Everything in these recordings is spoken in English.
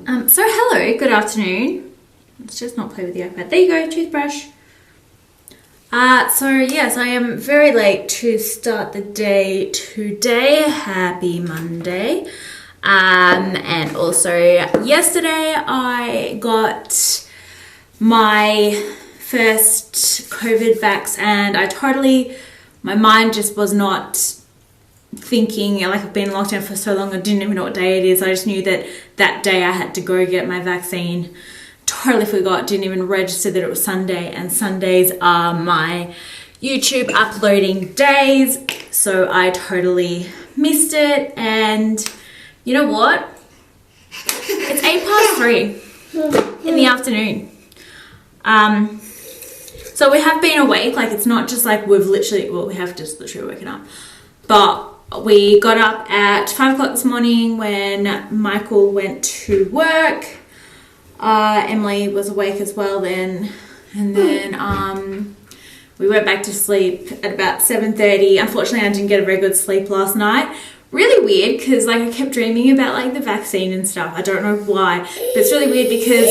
So hello, good afternoon. Let's just not play with the iPad. There you go, toothbrush. So yes, I am very late to start the day today. Happy Monday. And also yesterday I got my first COVID vax and my mind just was not thinking, like I've been locked down for so long, I didn't even know what day it is. I just knew that day I had to go get my vaccine. Totally forgot, didn't even register that it was Sunday, and Sundays are my YouTube uploading days, so I totally missed it. And you know what? It's 3:08 in the afternoon. So we have been awake, like it's not just like we have just literally woken up. But we got up at 5 o'clock this morning when Michael went to work. Emily was awake as well then. And then we went back to sleep at about 7:30. Unfortunately, I didn't get a very good sleep last night. Really weird because like I kept dreaming about like the vaccine and stuff. I don't know why, but it's really weird because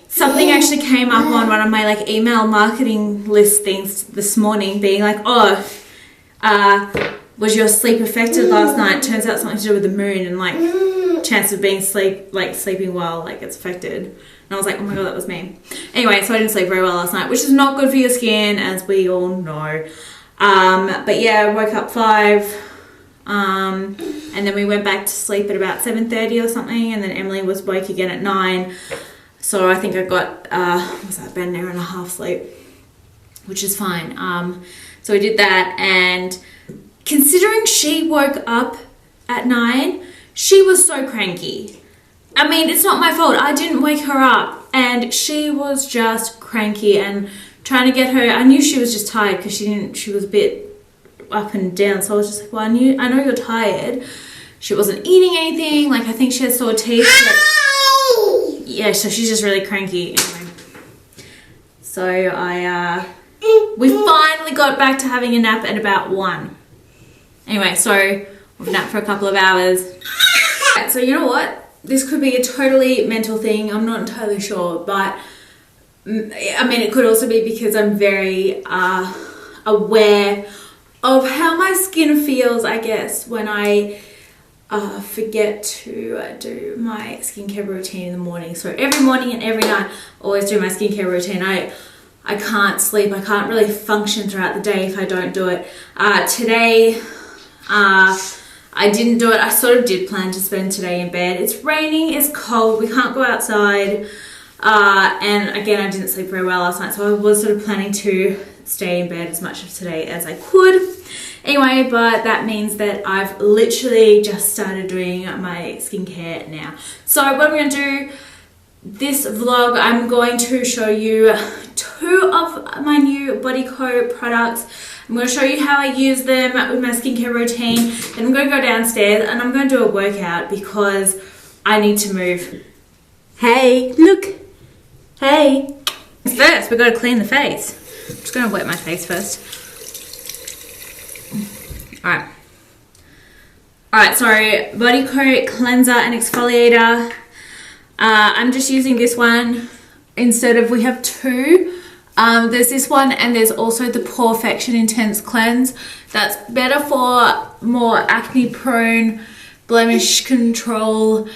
something actually came up on one of my like email marketing list things this morning being like, was your sleep affected last night? Turns out something to do with the moon and like chance of being sleeping well, like it's affected. And I was like, oh my god, that was me. Anyway, so I didn't sleep very well last night, which is not good for your skin, as we all know. But yeah, I woke up 5, and then we went back to sleep at about 7:30 or something, and then Emily was woke again at 9. So I think I got about an hour and a half sleep, which is fine. So we did that, and considering she woke up at 9, she was so cranky. I mean, it's not my fault. I didn't wake her up, and she was just cranky and trying to get her. I knew she was just tired because she was a bit up and down. So I was just like, well, I know you're tired. She wasn't eating anything. Like I think she had sore teeth. Yeah, so she's just really cranky. Anyway, so we finally got back to having a nap at about 1. Anyway, so we've napped for a couple of hours. So you know what? This could be a totally mental thing. I'm not entirely sure, but I mean, it could also be because I'm very aware of how my skin feels, I guess, when I forget to do my skincare routine in the morning. So every morning and every night, I always do my skincare routine. I can't sleep. I can't really function throughout the day if I don't do it. Today, I didn't do it. I sort of did plan to spend today in bed. It's raining, it's cold, we can't go outside. And again, I didn't sleep very well last night, so I was sort of planning to stay in bed as much of today as I could. Anyway, but that means that I've literally just started doing my skincare now. So what I'm going to do this vlog, I'm going to show you 2 of my new Bodyco products. I'm going to show you how I use them with my skincare routine. Then I'm going to go downstairs and I'm going to do a workout because I need to move. Hey, look. Hey. First, we've got to clean the face. I'm just going to wet my face first. Alright, so Bodyco cleanser and exfoliator. I'm just using this one instead of, we have 2. There's this one and there's also the Porefection Intense Cleanse. That's better for more acne prone, blemish control,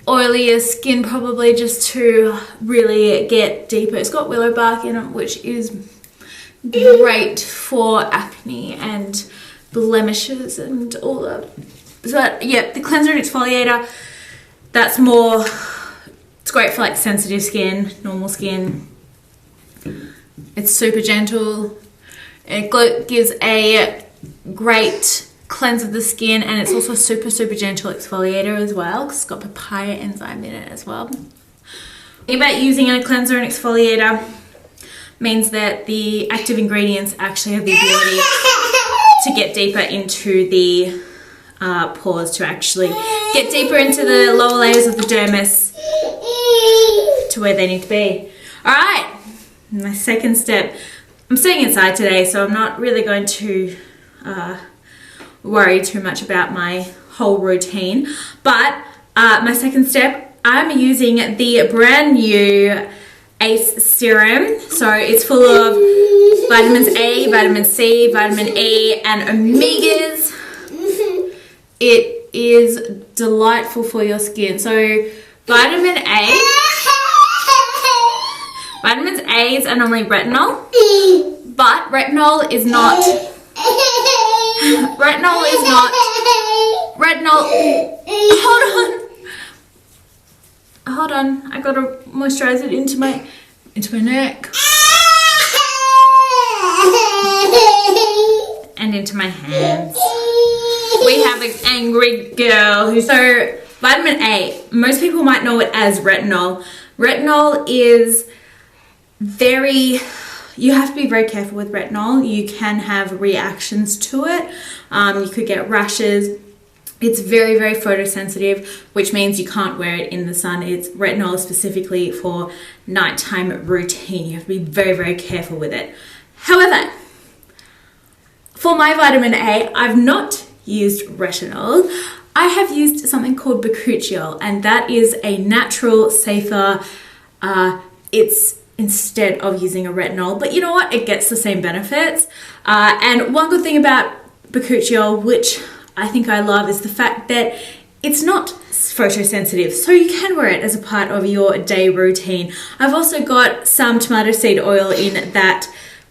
oilier skin, probably just to really get deeper. It's got willow bark in it, which is great for acne and blemishes and all that. So yeah, the cleanser and exfoliator, that's more, it's great for like sensitive skin, normal skin. It's super gentle. It gives a great cleanse of the skin, and it's also a super gentle exfoliator as well because it's got papaya enzyme in it as well. About using a cleanser and exfoliator means that the active ingredients actually have the ability to get deeper into the pores, to actually get deeper into the lower layers of the dermis to where they need to be. Alright, my second step. I'm staying inside today, so I'm not really going to worry too much about my whole routine. But my second step, I'm using the brand new ACE serum. So it's full of vitamins A, vitamin C, vitamin E, and omegas. It is delightful for your skin. So vitamins A's are normally retinol, but retinol is not. Hold on. I gotta moisturize it into my neck and into my hands. We have an angry girl who's so vitamin A. Most people might know it as retinol. Retinol is you have to be very careful with retinol. You can have reactions to it. You could get rashes. It's very, very photosensitive, which means you can't wear it in the sun. Retinol is specifically for nighttime routine. You have to be very, very careful with it. However, for my vitamin A, I've not used retinol. I have used something called bakuchiol, and that is a natural, safer, it's instead of using a retinol, but you know what? It gets the same benefits. And one good thing about bakuchiol, which I think I love, is the fact that it's not photosensitive, so you can wear it as a part of your day routine. I've also got some tomato seed oil in that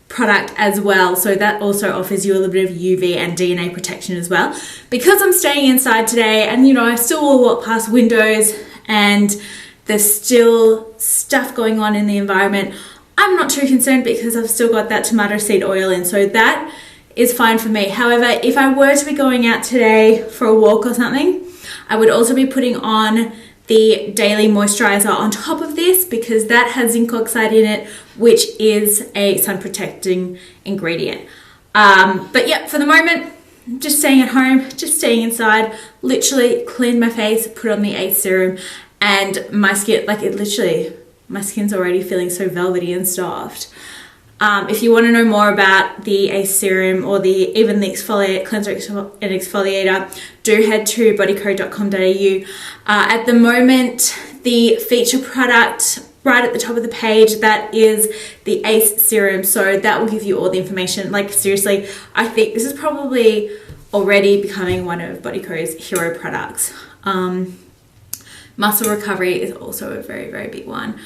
product as well, so that also offers you a little bit of UV and DNA protection as well. Because I'm staying inside today, and I still will walk past windows and there's still stuff going on in the environment, I'm not too concerned because I've still got that tomato seed oil in, so that is fine for me. However, if I were to be going out today for a walk or something, I would also be putting on the daily moisturizer on top of this, because that has zinc oxide in it, which is a sun protecting ingredient. But yeah, for the moment, just staying at home, just staying inside, literally clean my face, put on the ACE serum, and my skin, my skin's already feeling so velvety and soft. If you want to know more about the ACE serum or even the exfoliate, cleanser and exfoliator, do head to bodyco.com.au. At the moment, the feature product right at the top of the page, that is the ACE serum. So that will give you all the information. Like, seriously, I think this is probably already becoming one of Bodyco's hero products. Muscle recovery is also a very, very big one.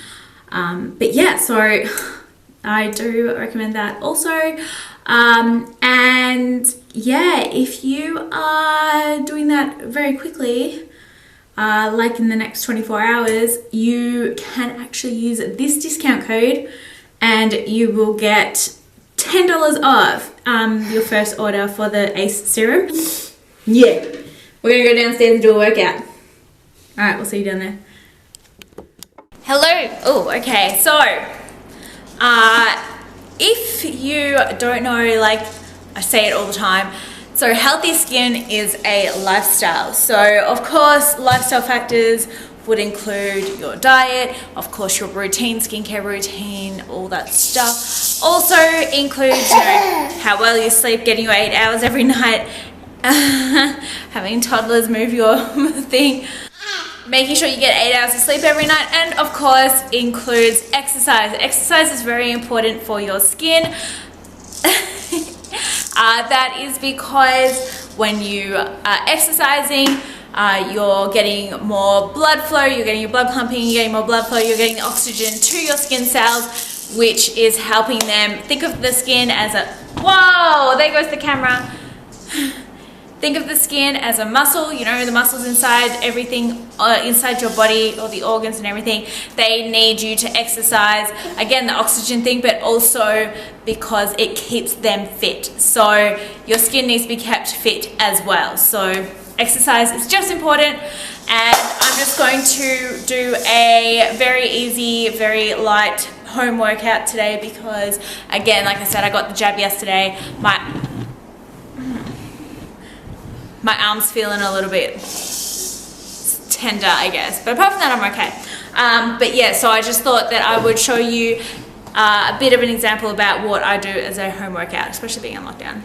But yeah, so I do recommend that also. And yeah, if you are doing that very quickly, like in the next 24 hours, you can actually use this discount code and you will get $10 off your first order for the ACE serum. Yeah, we're gonna go downstairs and do a workout. All right, we'll see you down there. Hello. Oh, okay. So, if you don't know, like I say it all the time, so healthy skin is a lifestyle. So, of course, lifestyle factors would include your diet, of course, your routine, skincare routine, all that stuff. Also includes, how well you sleep, getting your 8 hours every night, having toddlers move your thing, making sure you get 8 hours of sleep every night, and of course includes exercise. Exercise is very important for your skin. That is because when you are exercising, you're getting more blood flow, you're getting your blood pumping, you're getting more blood flow, you're getting oxygen to your skin cells, which is helping them. Think of the skin as a, whoa, there goes the camera. Think of the skin as a muscle, the muscles inside everything, inside your body, all the organs and everything. They need you to exercise. Again, the oxygen thing, but also because it keeps them fit. So your skin needs to be kept fit as well. So exercise is just important. And I'm just going to do a very easy, very light home workout today because, again, like I said, I got the jab yesterday. My arm's feeling a little bit tender, I guess. But apart from that, I'm okay. But yeah, so I just thought that I would show you a bit of an example about what I do as a home workout, especially being in lockdown.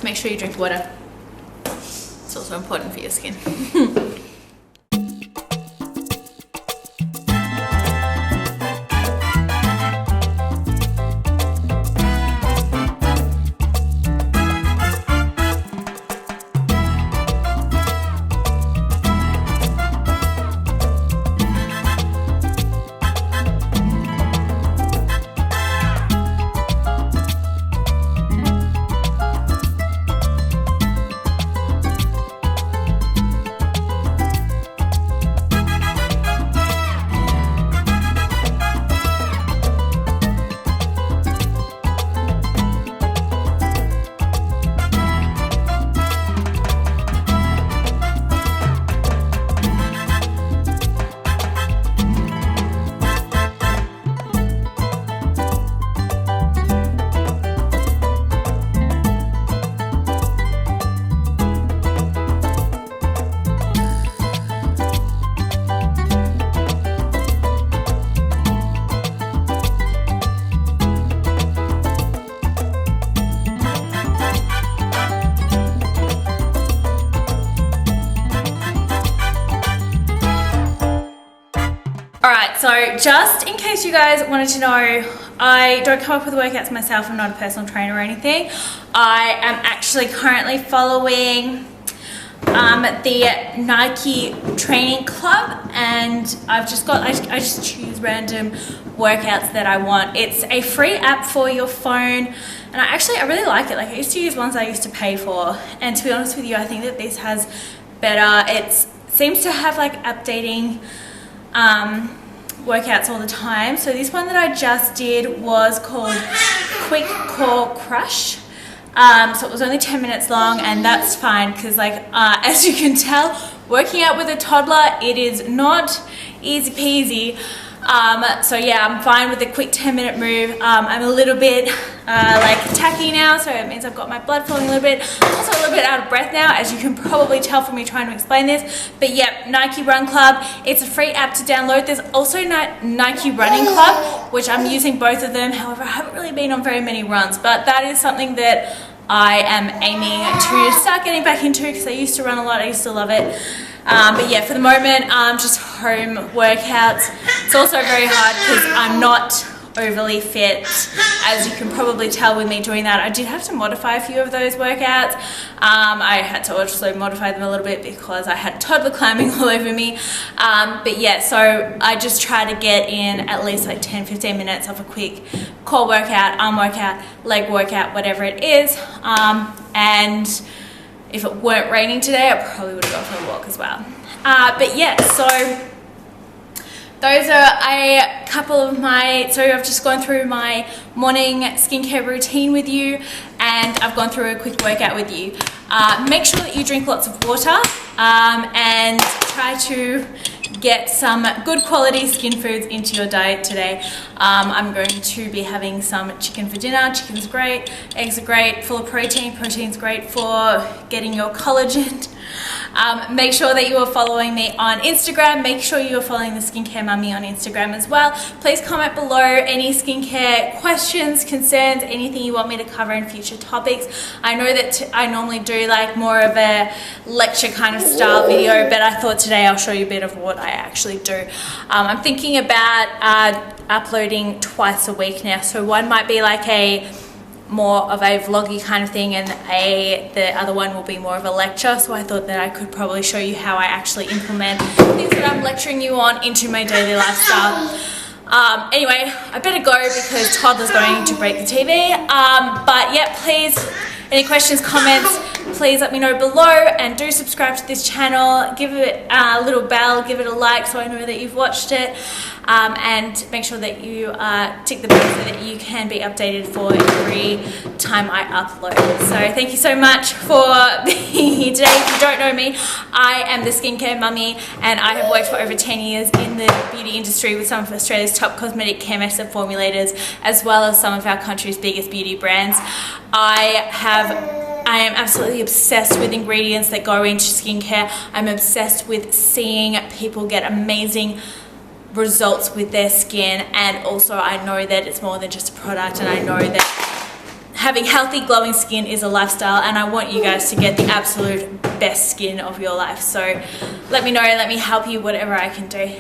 make sure you drink water. It's also important for your skin. Alright, so just in case you guys wanted to know, I don't come up with workouts myself. I'm not a personal trainer or anything. I am actually currently following the Nike Training Club, and I just choose random workouts that I want. It's a free app for your phone, and I really like it. Like, I used to use ones I used to pay for, and to be honest with you, I think that this has better. It seems to have like updating workouts all the time. So this one that I just did was called Quick Core Crush. So it was only 10 minutes long, and that's fine because, like, as you can tell, working out with a toddler, it is not easy peasy. So yeah, I'm fine with a quick 10-minute move. I'm a little bit like tacky now, so it means I've got my blood flowing a little bit. I'm also a little bit out of breath now, as you can probably tell from me trying to explain this. But yeah, Nike Run Club, it's a free app to download. There's also Nike Running Club, which I'm using both of them. However, I haven't really been on very many runs, but that is something that I am aiming to start getting back into because I used to run a lot. I used to love it. But yeah, for the moment, just home workouts. It's also very hard because I'm not overly fit, as you can probably tell with me doing that. I did have to modify a few of those workouts. I had to also modify them a little bit because I had a toddler climbing all over me. But yeah, so I just try to get in at least like 10-15 minutes of a quick core workout, arm workout, leg workout, whatever it is. And if it weren't raining today, I probably would have gone for a walk as well. But yeah, so those are a couple of so I've just gone through my morning skincare routine with you, and I've gone through a quick workout with you. Make sure that you drink lots of water, and try to get some good quality skin foods into your diet today. I'm going to be having some chicken for dinner. Chicken's great, eggs are great, full of protein. Protein's great for getting your collagen. Make sure that you are following me on Instagram. Make sure you are following the Skincare Mummy on Instagram as well. Please comment below any skincare questions, concerns, anything you want me to cover in future topics. I know that I normally do like more of a lecture kind of style video, but I thought today I'll show you a bit of what I actually do. I'm thinking about uploading twice a week now. So one might be like more of a vloggy kind of thing, and the other one will be more of a lecture. So I thought that I could probably show you how I actually implement things that I'm lecturing you on into my daily lifestyle. Anyway, I better go because toddler's going to break the TV. But yeah, please, any questions, comments, please let me know below, and do subscribe to this channel. Give it a little bell, give it a like so I know that you've watched it, and make sure that you tick the bell so that you can be updated for every time I upload. So thank you so much for being here today. If you don't know me, I am the Skincare Mummy, and I have worked for over 10 years in the beauty industry with some of Australia's top cosmetic chemists and formulators, as well as some of our country's biggest beauty brands. I am absolutely obsessed with ingredients that go into skincare. I'm obsessed with seeing people get amazing results with their skin, and also I know that it's more than just a product, and I know that having healthy, glowing skin is a lifestyle, and I want you guys to get the absolute best skin of your life. So let me know, let me help you, whatever I can do.